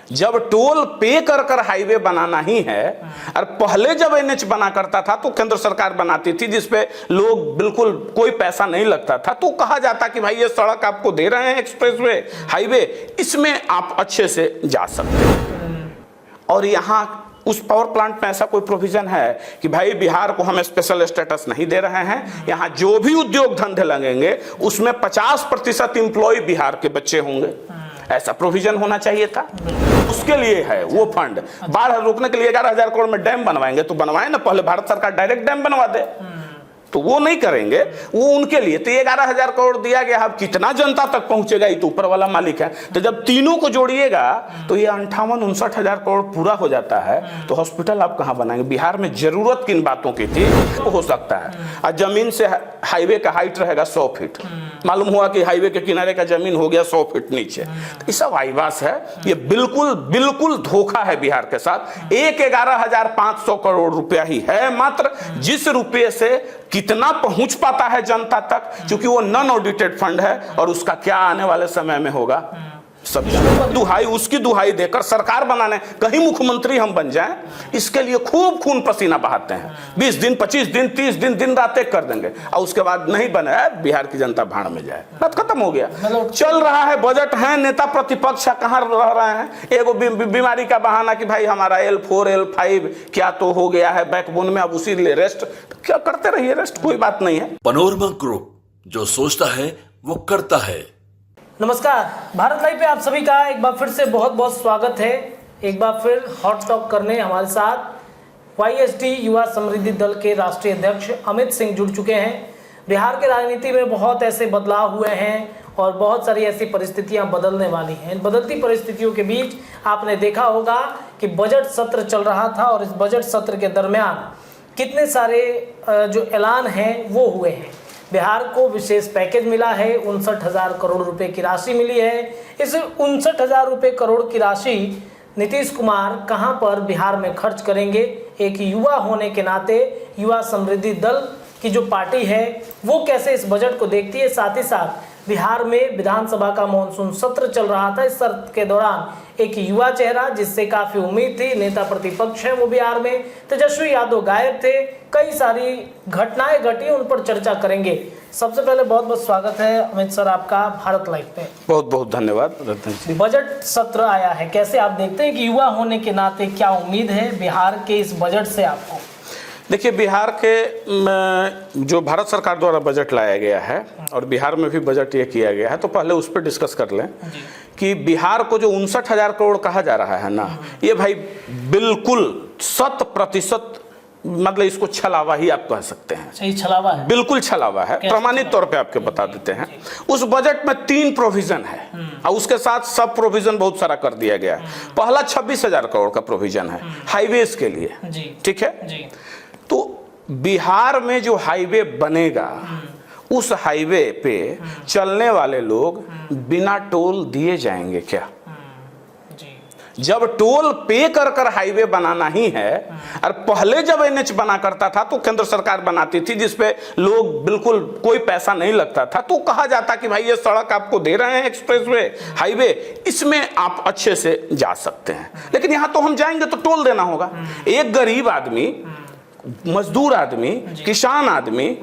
जब टोल पे कर कर हाईवे बनाना ही है, और पहले जब एनएच बना करता था तो केंद्र सरकार बनाती थी जिसपे लोग बिल्कुल कोई पैसा नहीं लगता था, तो कहा जाता कि भाई ये सड़क आपको दे रहे हैं, एक्सप्रेसवे, हाईवे, इसमें आप अच्छे से जा सकते हैं। और यहाँ उस पावर प्लांट में ऐसा कोई प्रोविजन है कि भाई बिहार को हम स्पेशल स्टेटस नहीं दे रहे हैं, यहाँ जो भी उद्योग धंधे लगेंगे उसमें 50% एम्प्लॉय बिहार के बच्चे होंगे, ऐसा प्रोविजन होना चाहिए था। उसके लिए है वो फंड, बाढ़ रोकने के लिए 11,000 करोड़ में डैम बनवाएंगे तो बनवाए ना, पहले भारत सरकार डायरेक्ट डैम बनवा दे, तो वो नहीं करेंगे, वो उनके लिए तो 11,000 करोड़ दिया गया। अब कितना जनता तक पहुंचेगा ये तो ऊपर वाला मालिक है। तो जब तीनों को जोड़िएगा तो ये 58-59,000 करोड़ पूरा हो जाता है, तो हॉस्पिटल आप कहां बनाएंगे? बिहार में जरूरत किन बातों की थी वो हो सकता है। और जमीन से हाईवे का हाइट रहेगा 100 फीट, मालूम हुआ कि हाईवे के किनारे का जमीन हो गया 100 फीट नीचे, तो ये सब आईवास है। ये बिल्कुल बिल्कुल धोखा है बिहार के साथ। 11,500 करोड़ रुपया ही है मात्र, जिस रुपये से कितना पहुंच पाता है जनता तक, क्योंकि वो नॉन ऑडिटेड फंड है, और उसका क्या आने वाले समय में होगा सब दुहाई, उसकी दुहाई देकर सरकार बनाने, कहीं मुख्यमंत्री हम बन जाएं, इसके लिए खूब खून पसीना बहाते हैं। 20 दिन 25 दिन 30 दिन दिन रात एक कर देंगे, और उसके बाद नहीं बने, बिहार की जनता भाड़ में जाए, बात खत्म हो गया। चल रहा है बजट है, नेता प्रतिपक्ष कहाँ रह रहे हैं, एगो बीमारी का बहाना कि भाई हमारा L4 L5 क्या तो हो गया है बैकबोन में, अब उसी लिए रेस्ट, क्या करते रहिए रेस्ट, कोई बात नहीं है। पनोरमा ग्रुप, जो सोचता है वो करता है। नमस्कार, भारत लाइव पे आप सभी का एक बार फिर से बहुत बहुत स्वागत है। एक बार फिर हॉट टॉक करने हमारे साथ YSD युवा समृद्धि दल के राष्ट्रीय अध्यक्ष अमित सिंह जुड़ चुके हैं। बिहार के राजनीति में बहुत ऐसे बदलाव हुए हैं और बहुत सारी ऐसी परिस्थितियां बदलने वाली हैं। इन बदलती परिस्थितियों के बीच आपने देखा होगा कि बजट सत्र चल रहा था, और इस बजट सत्र के दरमियान कितने सारे जो ऐलान हैं वो हुए हैं। बिहार को विशेष पैकेज मिला है, 59,000 करोड़ रुपए की राशि मिली है। इस 59,000 करोड़ की राशि नीतीश कुमार कहां पर बिहार में खर्च करेंगे? एक युवा होने के नाते युवा समृद्धि दल की जो पार्टी है वो कैसे इस बजट को देखती है? साथ ही साथ बिहार में विधानसभा का मानसून सत्र चल रहा था, इस सत्र के दौरान एक युवा चेहरा जिससे काफी उम्मीद थी, नेता प्रतिपक्ष हैं वो बिहार में, तेजस्वी यादव गायब थे, कई सारी घटनाएं घटी, उन पर चर्चा करेंगे। सबसे पहले बहुत बहुत स्वागत है अमित सर आपका भारत लाइव पे। बहुत बहुत धन्यवाद रतन जी। बजट सत्र आया है, कैसे आप देखते हैं कि युवा होने के नाते क्या उम्मीद है बिहार के इस बजट से आपको? देखिए, बिहार के जो भारत सरकार द्वारा बजट लाया गया है और बिहार में भी बजट ये किया गया है, तो पहले उस पर डिस्कस कर लें कि बिहार को जो 59,000 करोड़ कहा जा रहा है ना, ये भाई बिल्कुल 100% मतलब इसको छलावा ही आप कह सकते हैं। सही छलावा है, बिल्कुल छलावा है, प्रमाणित तौर पे आपके बता देते हैं। उस बजट में 3 प्रोविजन है और उसके साथ सब प्रोविजन बहुत सारा कर दिया गया है। पहला 26,000 करोड़ का प्रोविजन है हाईवेज के लिए, ठीक है। तो बिहार में जो हाईवे बनेगा उस हाईवे पे चलने वाले लोग बिना टोल दिए जाएंगे क्या? जब टोल पे कर कर हाईवे बनाना ही है, और पहले जब एनएच बना करता था तो केंद्र सरकार बनाती थी जिसपे लोग बिल्कुल कोई पैसा नहीं लगता था, तो कहा जाता कि भाई ये सड़क आपको दे रहे हैं, एक्सप्रेसवे, हाईवे, इसमें आप अच्छे से जा सकते हैं। लेकिन यहां तो हम जाएंगे तो टोल देना होगा। एक गरीब आदमी, मजदूर आदमी, किसान आदमी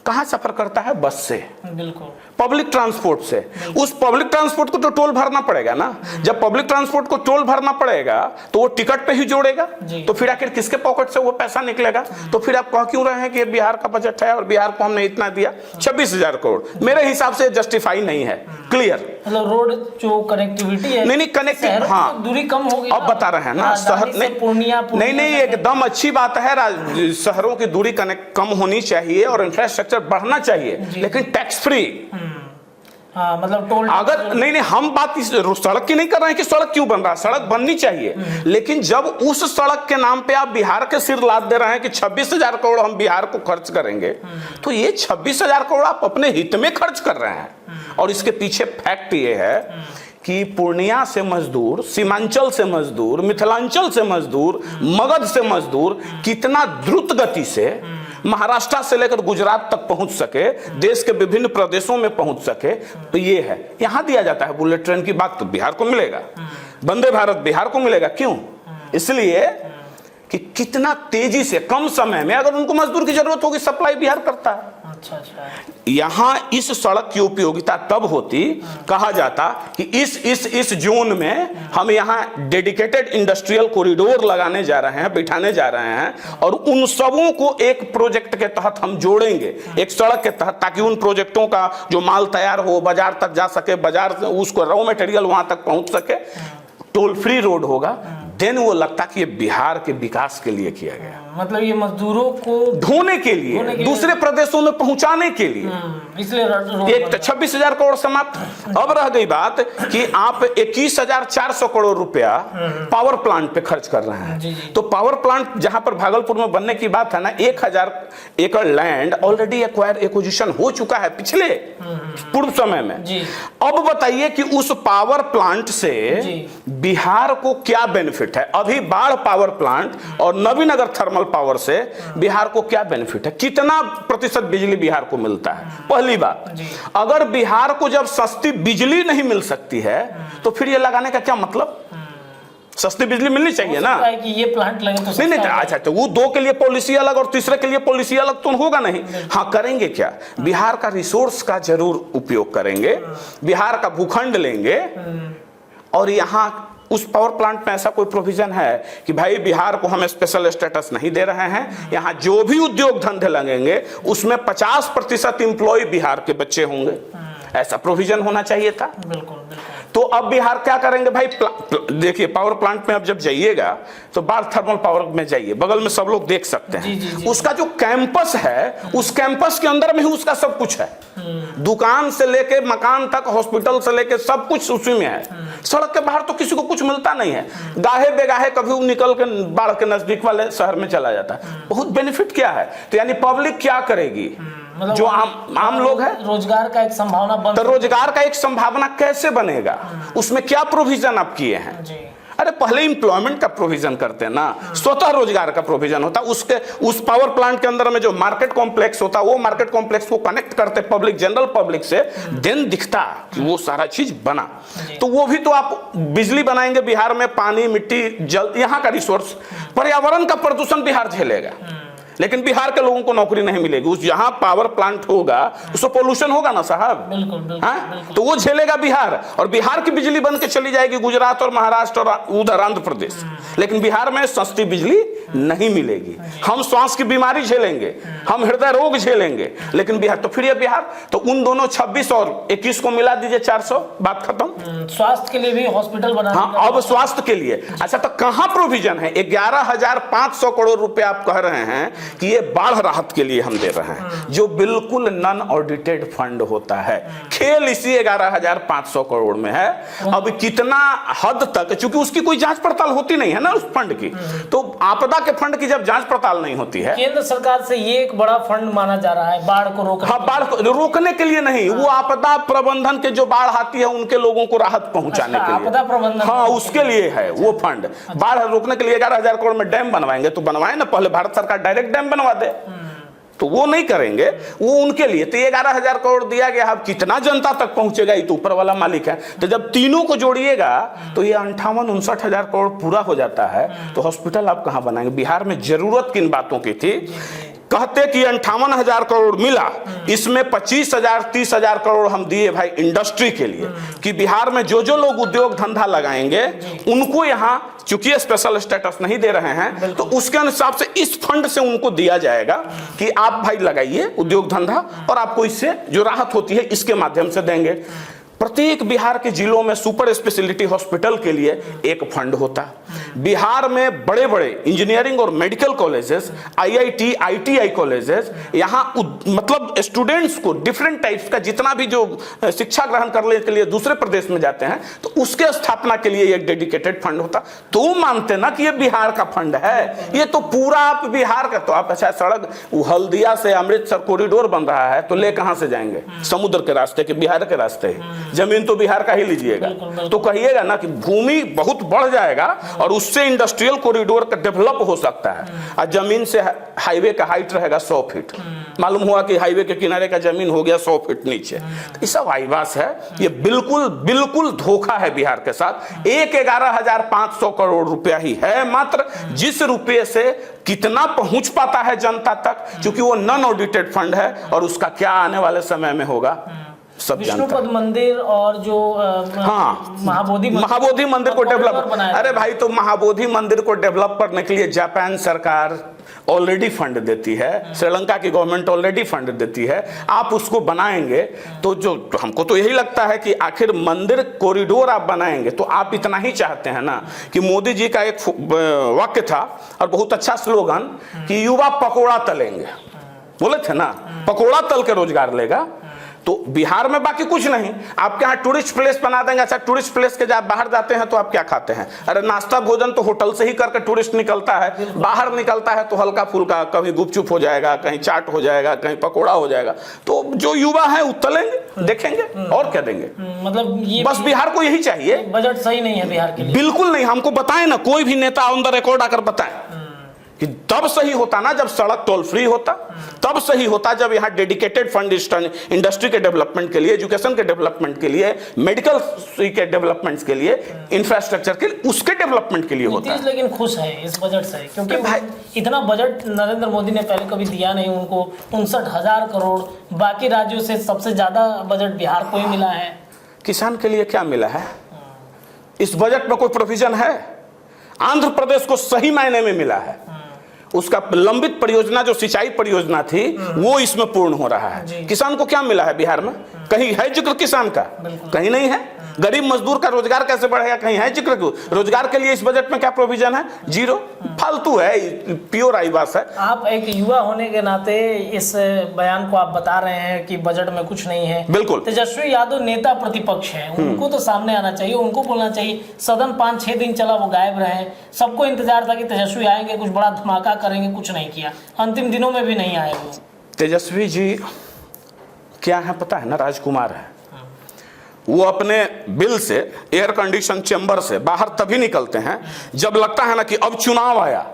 कहां सफर करता है? बस से, बिल्कुल पब्लिक ट्रांसपोर्ट से। उस पब्लिक ट्रांसपोर्ट को तो टोल भरना पड़ेगा ना। जब पब्लिक ट्रांसपोर्ट को टोल भरना पड़ेगा तो वो टिकट पे ही जोड़ेगा, तो फिर आखिर किसके पॉकेट से वो पैसा निकलेगा? तो फिर आप कह क्यों रहे हैं कि ये बिहार का बजट है और बिहार को हमने इतना दिया? 26,000 करोड़ मेरे हिसाब से जस्टिफाई नहीं है। क्लियर, मतलब रोड जो कनेक्टिविटी है, नहीं कनेक्टिव, हाँ दूरी कम होगी। अब बता रहे हैं ना, शहर पूर्णिया नहीं एकदम अच्छी बात है, शहरों की दूरी कम होनी चाहिए और इंफ्रास्ट्रक्चर बढ़ना चाहिए, लेकिन टैक्स फ्री। हाँ, मतलब टोल अगर नहीं हम बात इस सड़क की नहीं कर रहे हैं कि सड़क क्यों बन रहा है, सड़क बननी चाहिए, लेकिन जब उस सड़क के नाम पे आप बिहार के सिर लाद दे रहे हैं कि 26,000 करोड़ हम बिहार को खर्च करेंगे, तो ये 26,000 करोड़ आप अपने हित में खर्च कर रहे हैं। और इसके पीछे फैक्ट ये है कि पूर्णिया से मजदूर, सीमांचल से मजदूर, मिथिलांचल से मजदूर, मगध से मजदूर कितना द्रुत गति से महाराष्ट्र से लेकर गुजरात तक पहुंच सके, देश के विभिन्न प्रदेशों में पहुंच सके, तो ये है। यहां दिया जाता है बुलेट ट्रेन की बात, तो बिहार को मिलेगा। वंदे भारत बिहार को मिलेगा। क्यों? इसलिए कि कितना तेजी से कम समय में, अगर उनको मजदूर की जरूरत होगी, सप्लाई बिहार करता है। अच्छा अच्छा। यहां इस सड़क की उपयोगिता तब होती, कहा जाता कि इस जोन में हम यहां डेडिकेटेड इंडस्ट्रियल कॉरिडोर लगाने जा रहे हैं, बिठाने जा रहे हैं, और उन सबों को एक प्रोजेक्ट के तहत हम जोड़ेंगे, एक सड़क के तहत, ताकि उन प्रोजेक्टों का जो माल तैयार हो, बाजार तक जा सके, बाजार से उसको रॉ मटेरियल वहां तक पहुंच सके, टोल फ्री रोड होगा। देन वो लगता कि ये बिहार के विकास के लिए किया गया, मतलब ये मजदूरों को ढोने के लिए, दूसरे प्रदेशों में पहुंचाने के लिए। इसलिए एक 26,000 करोड़ समाप्त। अब रह गई बात कि आप 21,400 करोड़ रुपया पावर प्लांट पे खर्च कर रहे हैं। तो पावर प्लांट जहां पर भागलपुर में बनने की बात है ना, 1,000 एकड़ लैंड ऑलरेडी एक्विजिशन हो चुका है पिछले पूर्व समय में। अब बताइए कि उस पावर प्लांट से बिहार को क्या बेनिफिट है? अभी बाढ़ पावर प्लांट और नवीनगर थर्मल पावर से बिहार को क्या बेनिफिट है? कितना प्रतिशत बिजली बिहार को मिलता है? पहली बात, अगर बिहार को जब सस्ती बिजली नहीं मिल सकती है तो फिर ये लगाने का क्या मतलब? सस्ती बिजली मिलनी चाहिए ना कि ये प्लांट लगे तो नहीं। अच्छा, तो वो दो के लिए पॉलिसी अलग और तीसरे के लिए पॉलिसी अलग तो होगा नहीं। हाँ, करेंगे क्या? बिहार का रिसोर्स का जरूर उपयोग करेंगे, बिहार का भूखंड लेंगे, और यहां उस पावर प्लांट में ऐसा कोई प्रोविजन है कि भाई बिहार को हम स्पेशल स्टेटस नहीं दे रहे हैं, यहां जो भी उद्योग धंधे लगेंगे उसमें 50% एम्प्लॉय बिहार के बच्चे होंगे? ऐसा प्रोविजन होना चाहिए था। बिल्कुल। तो अब बिहार क्या करेंगे भाई? देखिए, पावर प्लांट में अब जब जाइएगा तो बाढ़ थर्मल पावर में जाइए, बगल में सब लोग देख सकते हैं। उसका जो कैंपस है, उस कैंपस के अंदर में ही उसका सब कुछ है, दुकान से लेके मकान तक, हॉस्पिटल से लेके सब कुछ उसी में है। सड़क के बाहर तो किसी को कुछ मिलता नहीं है। गाहे बेगाहे कभी वो निकल के बाढ़ के नजदीक वाले शहर में चला जाता है। बहुत बेनिफिट क्या है? तो यानी पब्लिक क्या करेगी? मतलब जो आम लोग है, रोजगार का एक संभावना बन, तो रोजगार का एक संभावना कैसे बनेगा? उसमें क्या प्रोविजन आप किए हैं? अरे पहले एम्प्लॉयमेंट का प्रोविजन करते हैं ना, स्वतः रोजगार का प्रोविजन होता। उसके उस पावर प्लांट के अंदर में जो मार्केट कॉम्प्लेक्स होता, वो मार्केट कॉम्प्लेक्स को कनेक्ट करते पब्लिक, जनरल पब्लिक से, देन दिखता कि वो सारा चीज बना। तो वो भी तो आप बिजली बनाएंगे बिहार में, पानी, मिट्टी, जल, यहाँ का रिसोर्स, पर्यावरण का प्रदूषण बिहार झेलेगा, लेकिन बिहार के लोगों को नौकरी नहीं मिलेगी। उस जहां पावर प्लांट होगा उसको पोल्यूशन होगा ना साहब। बिल्कुल। तो वो झेलेगा बिहार, और बिहार की बिजली बन के चली जाएगी गुजरात और महाराष्ट्र और उधर आंध्र प्रदेश, लेकिन बिहार में सस्ती बिजली नहीं मिलेगी। हम श्वास की बीमारी झेलेंगे, हम हृदय रोग झेलेंगे, लेकिन बिहार, तो फिर ये बिहार, तो उन दोनों 26 और 21 को मिला दीजिए 400, बात खत्म। स्वास्थ्य के लिए भी हॉस्पिटल बना। हाँ, अब स्वास्थ्य के लिए। अच्छा, तो कहां प्रोविजन है? 11,500 करोड़ रुपए आप कह रहे हैं कि ये बाढ़ राहत के लिए हम दे रहे हैं, जो बिल्कुल नॉन ऑडिटेड फंड होता है। खेल इसी 11,500 करोड़ में है। अब कितना हद तक, चूंकि उसकी कोई जांच पड़ताल होती नहीं है ना उस फंड की, तो आपदा के फंड की जब जांच पड़ताल नहीं होती है, केंद्र सरकार से ये एक बड़ा फंड माना जा रहा है बाढ़ को रोकने। हाँ, बाढ़ को रोकने के लिए नहीं, वो आपदा प्रबंधन के जो बाढ़ आती है उनके लोगों को राहत पहुंचाने के लिए, आपदा प्रबंधन, हाँ, उसके लिए है वो फंड। बाढ़ रोकने के लिए 11,000 करोड़ में डैम बनवाएंगे, तो बनवाए ना, पहले भारत सरकार डायरेक्ट डैम बनवा दे, तो वो नहीं करेंगे, वो उनके लिए। तो 11,000 करोड़ दिया गया, अब कितना जनता तक पहुंचेगा ये तो ऊपर वाला मालिक है। तो जब तीनों को जोड़िएगा तो ये 58-59,000 करोड़ पूरा हो जाता है। तो हॉस्पिटल आप कहां बनाएंगे? बिहार में जरूरत किन बातों की थी? कहते कि 58,000 करोड़ मिला, इसमें 25,000-30,000 करोड़ हम दिए भाई इंडस्ट्री के लिए, कि बिहार में जो जो लोग उद्योग धंधा लगाएंगे उनको यहाँ, चूंकि स्पेशल स्टेटस नहीं दे रहे हैं, तो उसके हिसाब से इस फंड से उनको दिया जाएगा कि आप भाई लगाइए उद्योग धंधा, और आपको इससे जो राहत होती है इसके माध्यम से देंगे। प्रत्येक बिहार के जिलों में सुपर स्पेशलिटी हॉस्पिटल के लिए एक फंड होता। बिहार में बड़े बड़े इंजीनियरिंग और medical colleges, IIT, ITI colleges, यहाँ मतलब स्टूडेंट्स को डिफरेंट टाइप्स का जितना भी जो शिक्षा ग्रहण करने के लिए दूसरे प्रदेश में जाते हैं, तो उसके स्थापना के लिए एक डेडिकेटेड फंड होता। तो मानते ना कि ये बिहार का फंड है, ये तो पूरा आप बिहार का। तो आप अच्छा, सड़क हल्दिया से अमृतसर कॉरिडोर बन रहा है, तो ले कहां से जाएंगे? समुद्र के रास्ते के, बिहार के रास्ते। जमीन तो बिहार का ही लीजिएगा, तो कहिएगा ना कि भूमि बहुत बढ़ जाएगा और उससे इंडस्ट्रियल कॉरिडोर का डेवलप हो सकता है। और जमीन से हाईवे का हाइट रहेगा 100 फीट, मालूम हुआ कि हाईवे के किनारे का जमीन हो गया 100 फीट नीचे। तो ये सब आईवास है, ये बिल्कुल बिल्कुल धोखा है बिहार के साथ। 11,500 करोड़ रुपया ही है मात्र, जिस रुपये से कितना पहुंच पाता है जनता तक, क्योंकि वो नॉन ऑडिटेड फंड है, और उसका क्या आने वाले समय में होगा सब जानता है। विष्णुपद मंदिर और जो हाँ, महाबोधि मंदिर को डेवलप, अरे भाई तो महाबोधि मंदिर को डेवलप करने के लिए जापान सरकार ऑलरेडी फंड देती है, श्रीलंका की गवर्नमेंट ऑलरेडी फंड देती है। आप उसको बनाएंगे तो जो हमको तो यही लगता है कि आखिर मंदिर कॉरिडोर आप बनाएंगे तो आप इतना ही चाहते हैं ना कि मोदी जी का एक वाक्य था और बहुत अच्छा स्लोगन कि युवा पकोड़ा तलेंगे, बोले थे ना, पकोड़ा तल के रोजगार लेगा। तो बिहार में बाकी कुछ नहीं, आपके यहाँ टूरिस्ट प्लेस बना देंगे। अच्छा, टूरिस्ट प्लेस के जब बाहर जाते हैं तो आप क्या खाते हैं? अरे नाश्ता भोजन तो होटल से ही करके टूरिस्ट निकलता है, बाहर निकलता है तो हल्का फुल्का, कहीं गुपचुप हो जाएगा, कहीं चाट हो जाएगा, कहीं पकोड़ा हो जाएगा। तो जो युवा है उतलेंगे, देखेंगे और क्या देंगे। मतलब ये बस बिहार को यही चाहिए। बजट सही नहीं है बिहार के लिए, बिल्कुल बिल्कुल नहीं। हमको बताएं ना, कोई भी नेता ऑन द रिकॉर्ड आकर बताएं कि तब सही होता ना जब सड़क टोल फ्री होता, तब सही होता जब यहाँ डेडिकेटेड फंड इंडस्ट्री के डेवलपमेंट के लिए, एजुकेशन के डेवलपमेंट के लिए, मेडिकल के डेवलपमेंट के लिए, इंफ्रास्ट्रक्चर के लिए, उसके डेवलपमेंट के लिए होता है। लेकिन खुश है इस बजट से, क्योंकि भाई इतना बजट नरेंद्र मोदी ने पहले कभी दिया नहीं उनको। 59,000 करोड़, बाकी राज्यों से सबसे ज्यादा बजट बिहार को ही मिला है। किसान के लिए क्या मिला है इस बजट में? कोई प्रोविजन है? आंध्र प्रदेश को सही मायने में मिला है, उसका लंबित परियोजना जो सिंचाई परियोजना थी वो इसमें पूर्ण हो रहा है। किसान को क्या मिला है बिहार में? कहीं है जिक्र किसान का? कहीं नहीं है। गरीब मजदूर का रोजगार कैसे बढ़ेगा? कहीं है जिक्र? रोजगार के लिए इस बजट में क्या प्रोविजन है? जीरो, फालतू है, प्योर आईवास है। आप एक युवा होने के नाते इस बयान को आप बता रहे हैं कि बजट में कुछ नहीं है। बिल्कुल। तेजस्वी यादव नेता प्रतिपक्ष है, उनको तो सामने आना चाहिए, उनको बोलना चाहिए। सदन 5-6 दिन चला, वो गायब रहे, सबको इंतजार था कि तेजस्वी आएंगे, कुछ बड़ा धमाका करेंगे, कुछ नहीं किया। अंतिम दिनों में भी नहीं आए वो। तेजस्वी जी क्या है पता है ना? राजकुमार है। वो अपने बिल से, एयर कंडीशन चेंबर से बाहर तभी निकलते हैं जब लगता है ना कि अब चुनाव आया।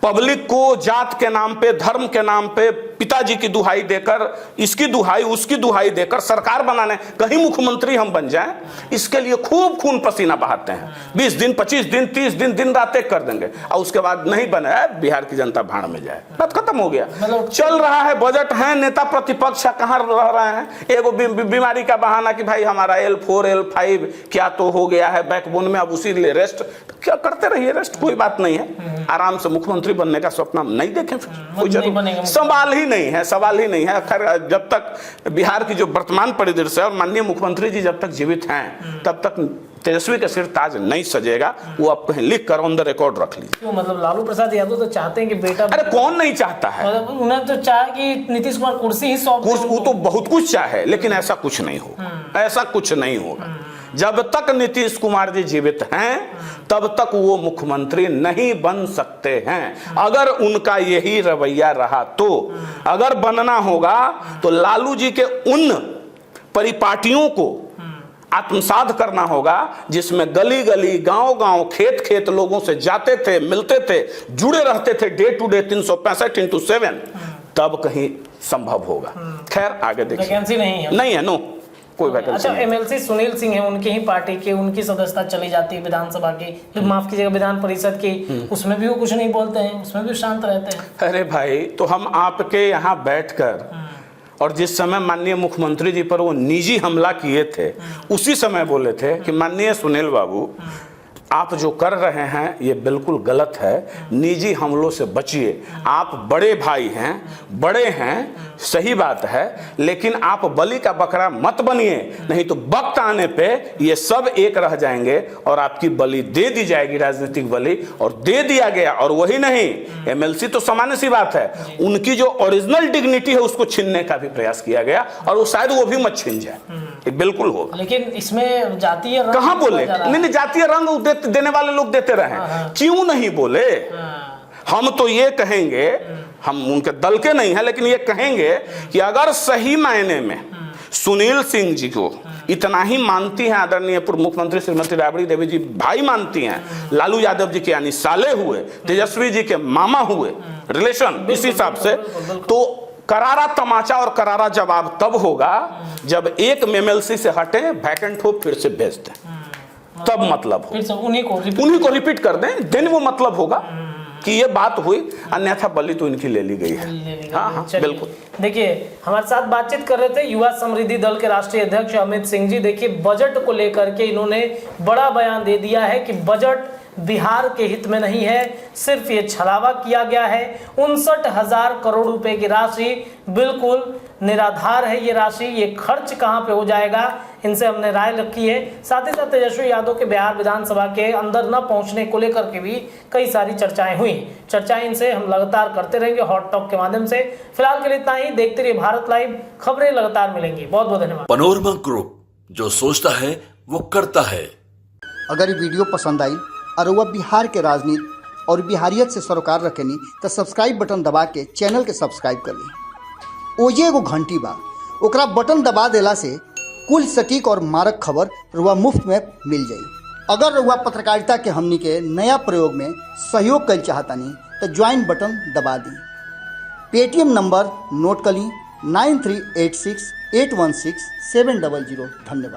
पब्लिक को जात के नाम पे, धर्म के नाम पे, पिताजी की दुहाई देकर, इसकी दुहाई उसकी दुहाई देकर सरकार बनाने, कहीं मुख्यमंत्री हम बन जाएं, इसके लिए खूब खून पसीना बहाते हैं। 20 दिन, 25 दिन, 30 दिन, दिन रात एक कर देंगे, और उसके बाद नहीं बने, बिहार की जनता भाड़ में जाए, बात खत्म हो गया। चल रहा है बजट है, नेता प्रतिपक्ष कहाँ रह रहे हैं? एगो बीमारी का बहाना कि भाई हमारा L4 L5 क्या तो हो गया है बैकबोन में, अब उसी लिए रेस्ट। क्या करते रहिए रेस्ट, कोई बात नहीं है। आराम से मुख्यमंत्री बनने का सपना नहीं देखें, कोई जरूर सवाल ही नहीं है, सवाल ही नहीं है। खैर, जब तक बिहार की जो वर्तमान परिदृश्य है और माननीय मुख्यमंत्री जी जब तक जीवित हैं तब तक तेजस्वी का सिर ताज नहीं सजेगा। वो आप कहीं लिख कर ऑन द रिकॉर्ड रख लीजिए। मतलब लालू प्रसाद यादव तो चाहते हैं कि बेटा, अरे कौन नहीं चाहता है? मतलब उन्हें तो चाहे कि नीतीश कुमार कुर्सी ही सौंप दें। वो तो बहुत कुछ चाहे, लेकिन ऐसा कुछ नहीं होगा, ऐसा कुछ नहीं होगा। जब तक नीतीश कुमार जी जीवित हैं तब तक वो मुख्यमंत्री नहीं बन सकते हैं। अगर उनका यही रवैया रहा तो, अगर बनना होगा तो लालू जी के उन परिपाटियों को आत्मसात करना होगा जिसमें गली गली, गांव गांव, खेत खेत लोगों से जाते थे, मिलते थे, जुड़े रहते थे डे टू डे 365x7, तब कहीं संभव होगा। खैर आगे देखिए, वैकेंसी नहीं है, नो कोई वैकेंसी। अच्छा, MLC सुनील सिंह है, उनकी ही पार्टी के, उनकी सदस्यता चली जाती है विधानसभा की, माफ कीजिएगा विधान परिषद की, उसमें भी वो कुछ नहीं बोलते हैं, उसमें भी शांत रहते हैं। अरे भाई, तो हम आपके यहाँ बैठकर और जिस समय माननीय मुख्यमंत्री जी पर वो निजी हमला किए थे उसी समय बोले थे कि माननीय सुनील बाबू, आप जो कर रहे हैं ये बिल्कुल गलत है, निजी हमलों से बचिए। आप बड़े भाई हैं, बड़े हैं, सही बात है, लेकिन आप बलि का बकरा मत बनिए, नहीं तो वक्त आने पे ये सब एक रह जाएंगे और आपकी बलि दे दी जाएगी, राजनीतिक बलि, और दे दिया गया। और वही नहीं, MLC तो सामान्य सी बात है, उनकी जो ओरिजिनल डिग्निटी है उसको छीनने का भी प्रयास किया गया, और वो शायद वो भी मत छीन जाए, बिल्कुल होगा। लेकिन इसमें जातीय रंग कहाँ बोले? नहीं, जातीय रंग देने वाले लोग देते रहे, क्यों नहीं बोले? हम तो ये कहेंगे, हम उनके दल के नहीं हैं, लेकिन ये कहेंगे कि अगर सही मायने में सुनील सिंह जी को इतना ही मानती हैं आदरणीय पूर्व मुख्यमंत्री श्रीमती राबड़ी देवी जी भाई मानती हैं, लालू यादव जी के यानी साले हुए, तेजस्वी जी के मामा हुए, रिलेशन इस हिसाब से, तो करारा तमाचा और करारा जवाब तब होगा जब एक एमएलसी से हटे, वैकेंट हो, फिर से भेज दें, तब मतलब हो, फिर से उन्हीं को रिपीट कर दें, देन वो मतलब होगा कि ये बात हुई, अन्यथा बलि तो इनकी ले ली गई है। हाँ, बिल्कुल। देखिए हमारे साथ बातचीत कर रहे थे युवा समृद्धि दल के राष्ट्रीय अध्यक्ष अमित सिंह जी। देखिए बजट को लेकर के इन्होंने बड़ा बयान दे दिया है कि बजट बिहार के हित में नहीं है, सिर्फ ये छलावा किया गया है। 59,000 करोड़ रुपए की राशि बिल्कुल निराधार है। ये राशि, ये खर्च कहां पे हो जाएगा, इनसे हमने राय रखी है। साथ ही साथ तेजस्वी यादव के बिहार विधानसभा के अंदर न पहुंचने को लेकर के भी कई सारी चर्चाएं हुई। चर्चाएं इनसे हम लगातार करते रहेंगे हॉट टॉक के माध्यम से। फिलहाल के लिए इतना ही। देखते रहिए भारत लाइव, खबरें लगातार मिलेंगी। बहुत बहुत धन्यवाद। पनोरमा ग्रुप, जो सोचता है वो करता है। अगर ये वीडियो पसंद आई और वह बिहार के राजनीति और बिहारियत से सरोकार रखेनी तो सब्सक्राइब बटन दबा के चैनल के सब्सक्राइब कर ली। ओजे एगो घंटी बा, ओकरा बटन दबा देला से कुल सटीक और मारक खबर रुआ मुफ्त में मिल जाई। अगर रुआ पत्रकारिता के हमनी के नया प्रयोग में सहयोग कर चाहतानी तो ज्वाइन बटन दबा दी। पेटीएम नंबर नोट कर ली 9386816700। धन्यवाद।